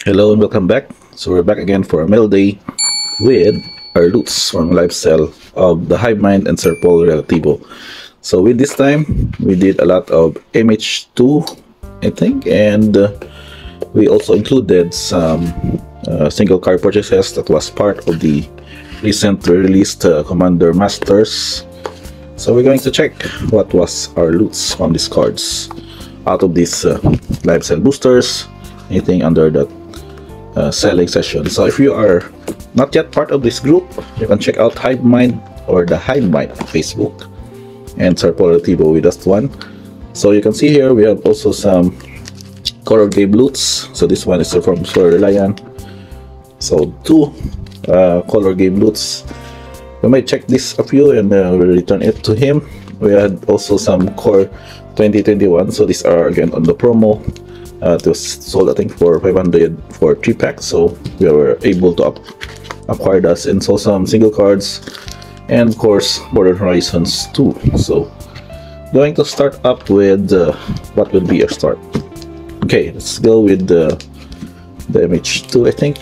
Hello and welcome back. So we're back again for a mail day with our loots from live sale of the HiveMind and Serpol Relativo. So with this time, we did a lot of MH2, I think, and we also included some single card purchases that was part of the recently released Commander Masters. So we're going to check what was our loots from these cards out of these live sale boosters, anything under that selling session. So if you are not yet part of this group, you can check out HiveMind or the HiveMind on Facebook and Serpol Relativo with us one. So you can see here we have also some color game loots. So this one is from Sir Lion. So two color game loots. We might check this a few and we'll return it to him. We had also some core 2021. So these are again on the promo. It was sold I think for 500 for 3 packs, so we were able to acquire that and saw some single cards, and of course Border Horizons 2. So going to start up with what will be our start. Okay, let's go with the MH2 I think.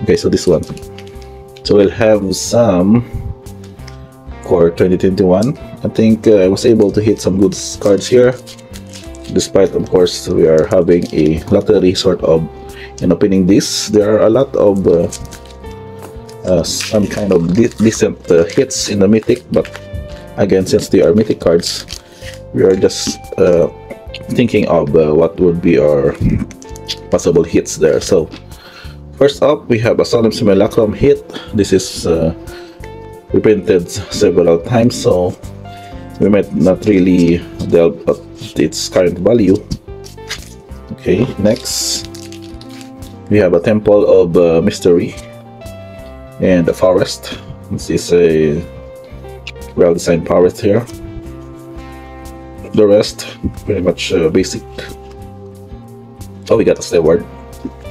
Okay, so this one. So we'll have some core 2021. I think I was able to hit some good cards here, despite of course we are having a lottery sort of in opening this. There are a lot of some kind of decent hits in the mythic, but again, since they are mythic cards, we are just thinking of what would be our possible hits there. So first up, we have a Solemn Simulacrum hit. This is reprinted several times, so we might not really delve at its current value. Okay, next we have a Temple of Mystery and a Forest. This is a well-designed forest here. The rest pretty much basic. Oh, we got a Steward.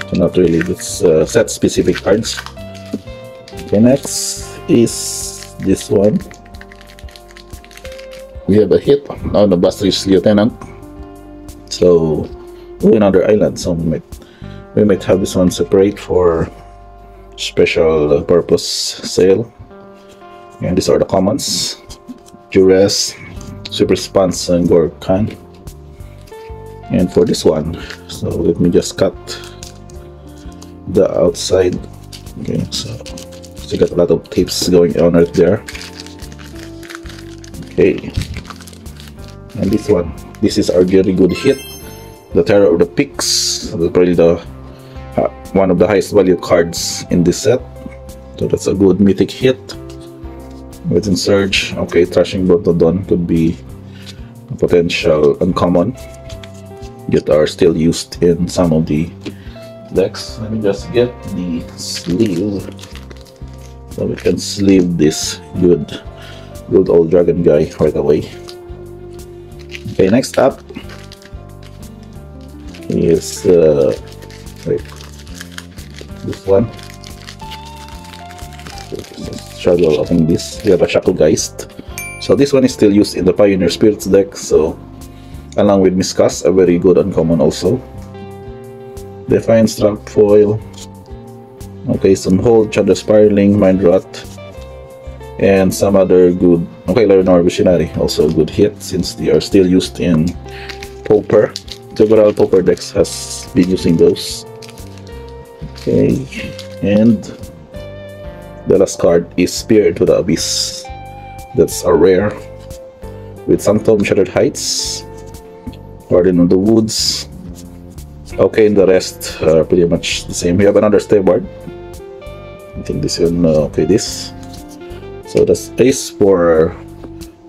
So not really this set specific cards. Okay, next is this one. We have a hit on the Bastard's Lieutenant. So another island, so we might have this one separate for special purpose sale. And these are the commons: Duress, Super Spans, and Gorkhan. And for this one, so let me just cut the outside. Okay, so you got a lot of tapes going on right there. Okay, and this one, this is our very good hit, the Terror of the Peaks. Probably the one of the highest value cards in this set, so that's a good mythic hit. Within Surge, okay, Thrashing Brontodon could be a potential uncommon that are still used in some of the decks. Let me just get the sleeve so we can sleeve this good old dragon guy right away. Okay, next up is wait, this one. Struggle opening this. We have a Shacklegeist. So this one is still used in the Pioneer Spirits deck, so along with Miscast, a very good uncommon also. Defiance Trap Foil. Okay, some Hold, Shadow Spiraling, Mind Rot, and some other good. Okay, Leonor Visionary, also a good hit since they are still used in Pauper. Several Pauper decks has been using those. Okay, and the last card is Spear into the Abyss. That's a rare with Sanctum Shattered Heights, Garden of the Woods. Okay, and the rest are pretty much the same. We have another Steward. I think this one, okay, this. So that's Ace for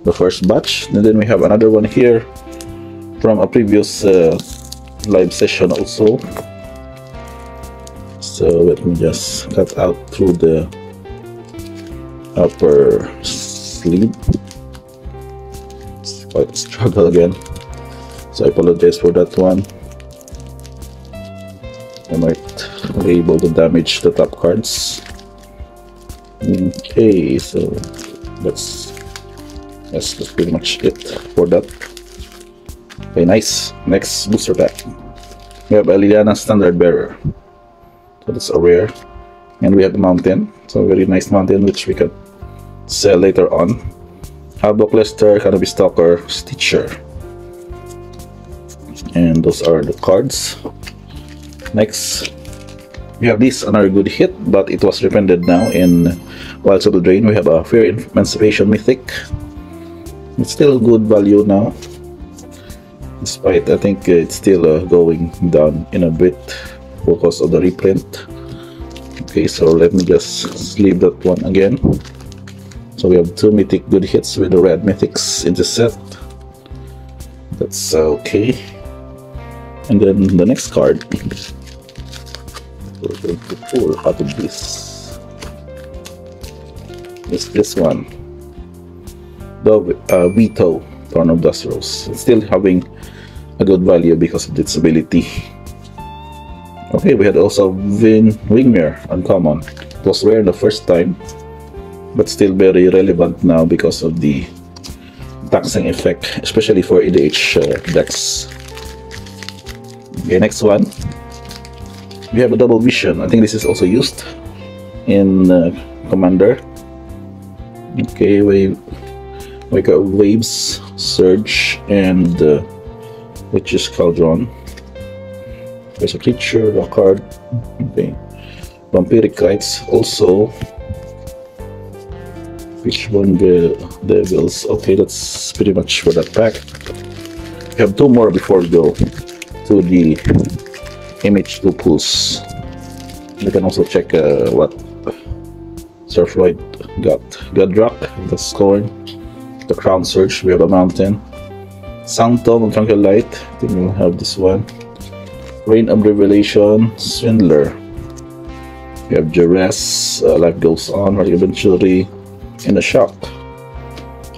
the first batch, and then we have another one here from a previous live session also. So let me just cut out through the upper sleeve. It's quite a struggle again, so I apologize for that one. I might be able to damage the top cards. Okay, so that's pretty much it for that. Okay, nice. Next booster pack. We have a Liliana Standard Bearer. So that's a rare. And we have a mountain, so a very nice mountain which we can sell later on. Havoc Lester, Cannabis Stalker, Stitcher. And those are the cards. Next, we have this another good hit, but it was reprinted now in Wild Soul Drain. We have a Fair Emancipation Mythic. It's still good value now, despite I think it's still going down in a bit because of the reprint. Okay, so let me just leave that one again. So we have 2 mythic good hits with the red mythics in the set. That's okay. And then the next card, we're going to pull out of this. It's this one, the Vito, Thorn of Dust Rose. It's still having a good value because of its ability. Okay, we had also Wingmare, uncommon. It was rare the first time, but still very relevant now because of the taxing effect, especially for EDH decks. Okay, next one. We have a double vision. I think this is also used in Commander. Okay, we got Waves, Surge, and Witch's Cauldron. There's a creature, a card. Okay, Vampiric Rites also. Which one? The Devils. Okay, that's pretty much for that pack. We have 2 more before we go to the MH2 pools. We can also check what Sir Floyd got. Godrock, the Scorn, the Crown Surge. We have a Mountain, Sound Tone and Tranquil Light. I think we'll have this one. Reign of Revelation, Swindler. We have Duress, Life Goes On, Radical Venturi, and a Shock.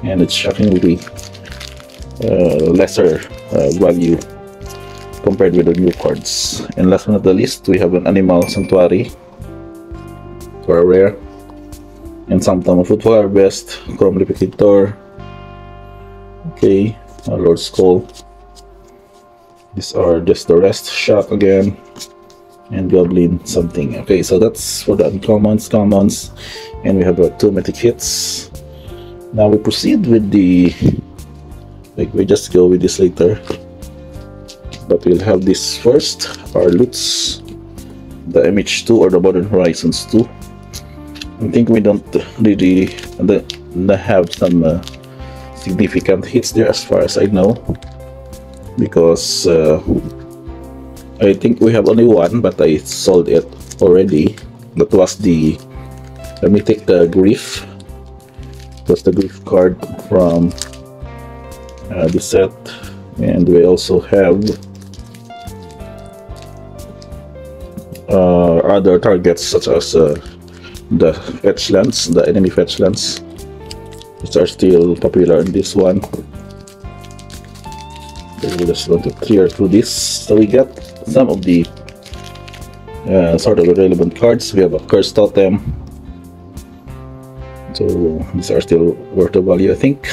And it's shockingly lesser value compared with the new cards. And last but not the least, we have an Animal Sanctuary for a rare, and Sanctum of Fruitful Harvest, Chrome Replicator. Okay, Lord Skull. These are just the rest. Shock again, and Goblin something. Okay, so that's for the uncommons, commons, and we have 2 mythic hits. Now we proceed with the, like, we just go with this later, but we'll have this first, our loots, the MH2 or the Modern Horizons 2. I think we don't really have some significant hits there as far as I know, because I think we have only one, but I sold it already. That was the mythic Grief. It was the Grief card from the set, and we also have other targets such as the fetch lands, the enemy fetch lands, which are still popular in this one. We just want to clear through this. So we got some of the sort of relevant cards. We have a Curse Totem, so these are still worth the value, I think.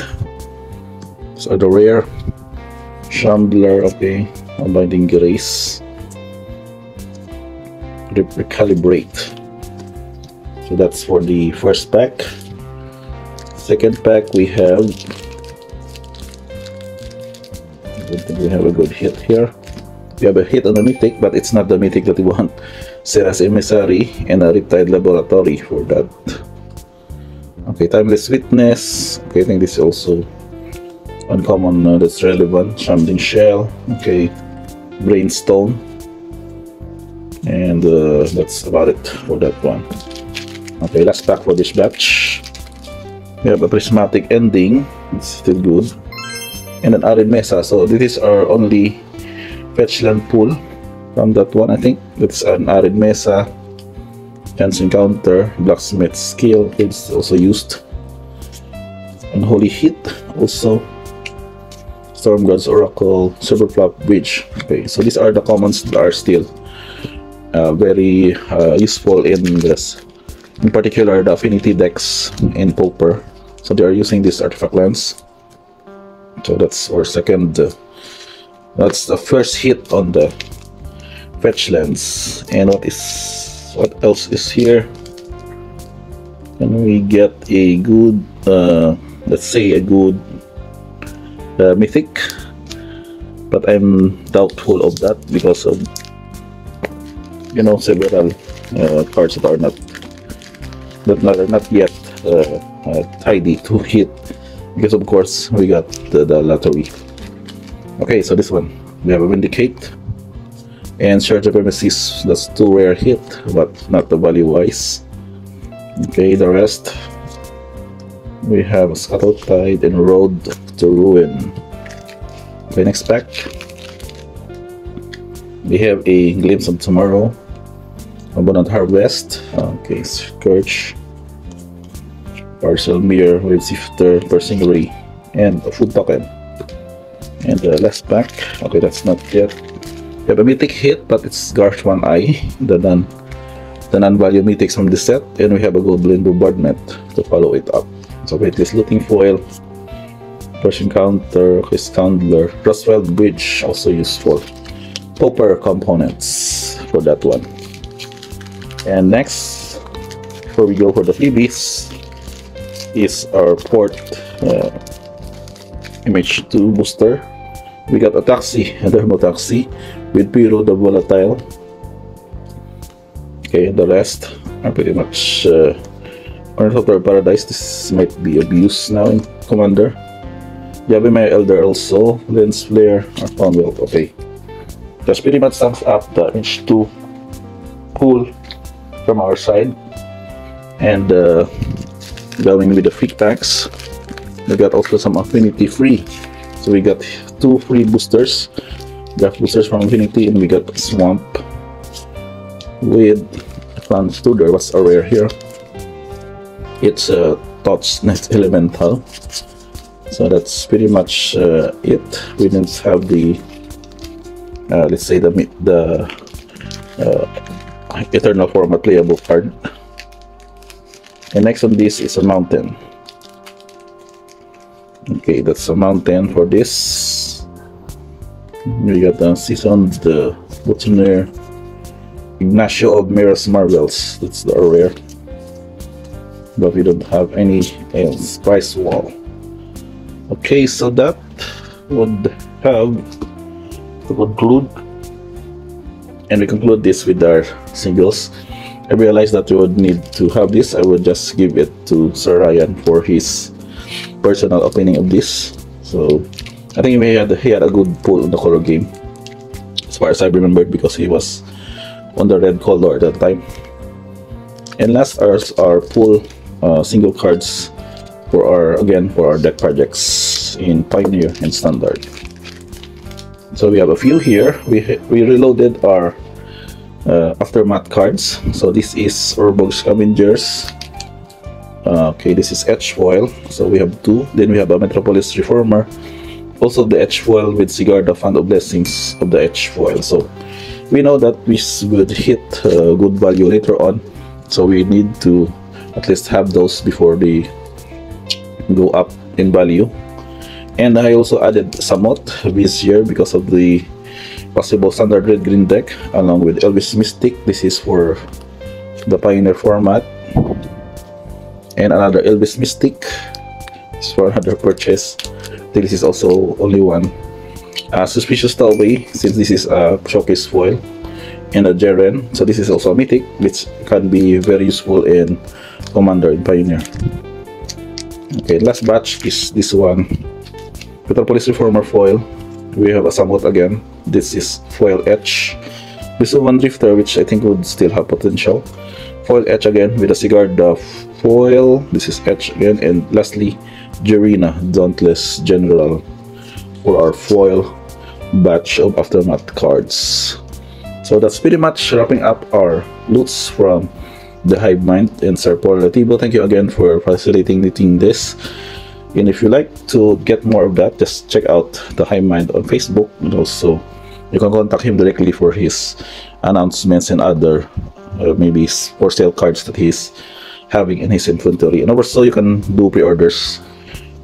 These are the rare. Chandler, okay. Unbinding Grace. Recalibrate. So that's for the first pack. Second pack, we have, I don't think we have a good hit here. We have a hit on the mythic, but it's not the mythic that we want. Serra's Emissary and a Riptide Laboratory for that. Okay, Timeless Witness. Okay, I think this is also uncommon that's relevant. Shambling Shell. Okay, Brainstone. And that's about it for that one. Okay, last pack for this batch. We have a Prismatic Ending. It's still good. And an Arid Mesa. So this is our only fetchland pool from that one. I think that's an Arid Mesa. Chance Encounter. Blacksmith Skill. It's also used. Unholy Hit also. Storm God's Oracle. Silverflap Bridge. Okay, so these are the commons that are still very useful in this. In particular, the affinity decks in Pauper. So they are using this artifact lens. So that's our second. That's the first hit on the fetch lens. And what is What else is here? Can we get a good, let's say a good mythic? But I'm doubtful of that because of, you know, several cards that are not yet tidy to hit, because of course we got the lottery. Okay, so this one we have a Vindicate and Charge of Premises. That's 2 rare hit, but not the value wise. Okay, the rest we have Scuttle Tide and Road to Ruin. Okay, next pack we have a Glimpse of Tomorrow, Abundant Harvest, okay, Scourge, Parcel Mirror, Wave Sifter, Persingery, and a food token. And the last pack, okay, that's not yet. We have a mythic hit, but it's Garch One Eye, the non-value mythics from the set, and we have a Goblin Bombardment to follow it up. So it is Looting Foil, Persian Counter, Quiz Counter, Roswell Bridge, also useful. Pauper components for that one. And next, before we go for the freebies, is our port MH2 booster. We got a Taxi, a Thermo Taxi with Pyro the Volatile. Okay, the rest are pretty much Ornithopter Paradise. This might be abused now in Commander. Yabimaya Elder also, Lens Flare, Archon Wealth. Okay, that's pretty much sums up the MH2 pool from our side. And going with the free tax, we got also some Affinity free. So we got 2 free boosters, draft boosters from Affinity, and we got Swamp with Clan Studer. What's a rare here? It's a Touch Next Elemental. So that's pretty much it. We didn't have the let's say the Eternal format playable card. And next on this is a Mountain. Okay, that's a Mountain for this. We got the Seasoned Buttoner, Ignacio of Mira's Marvels. That's the rare, but we don't have any else. Price Wall. Okay, so that would have to conclude, and we conclude this with our singles. I realized that we would need to have this. I would just give it to Sir Ryan for his personal opinion of this. So I think he had a good pull on the color game, as far as I remembered, because he was on the red color at that time. And last are our pull single cards for our deck projects in Pioneer and Standard. So we have a few here. We reloaded our Aftermath cards. So this is Urbog Scavengers. Okay, this is Edge Foil. So we have 2. Then we have a Metropolis Reformer. Also the Edge Foil with Sigarda Fund of Blessings of the Edge Foil. So we know that we would hit good value later on. So we need to at least have those before they go up in value. And I also added Samot this year because of the possible standard red-green deck, along with Elvis Mystic. This is for the Pioneer format. And another Elvis Mystic. This is for another purchase. This is also only one. Suspicious Stowaway, since this is a showcase foil. And a Jeren. So this is also a mythic, which can be very useful in Commander and Pioneer. Okay, last batch is this one. Metropolis Reformer foil. We have a Samot again. This is foil Etch. This is one Drifter, which I think would still have potential. Foil Etch again with a Sigarda foil. This is Etch again. And lastly, Jerina, Dauntless General, for our foil batch of Aftermath cards. So that's pretty much wrapping up our loots from the HiveMind and Sir Paul Relativo. Thank you again for facilitating this. And if you like to get more of that, just check out the HiveMind on Facebook. And also, you can contact him directly for his announcements and other maybe for sale cards that he's having in his inventory. And also, you can do pre-orders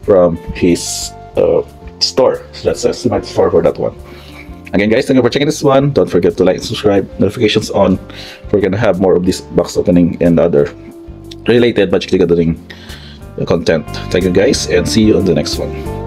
from his store. So that's a smart store for that one. Again, guys, thank you for checking this one. Don't forget to like and subscribe, notifications on. We're gonna have more of this box opening and other related Magic the Gathering content. Thank you, guys, and see you on the next one.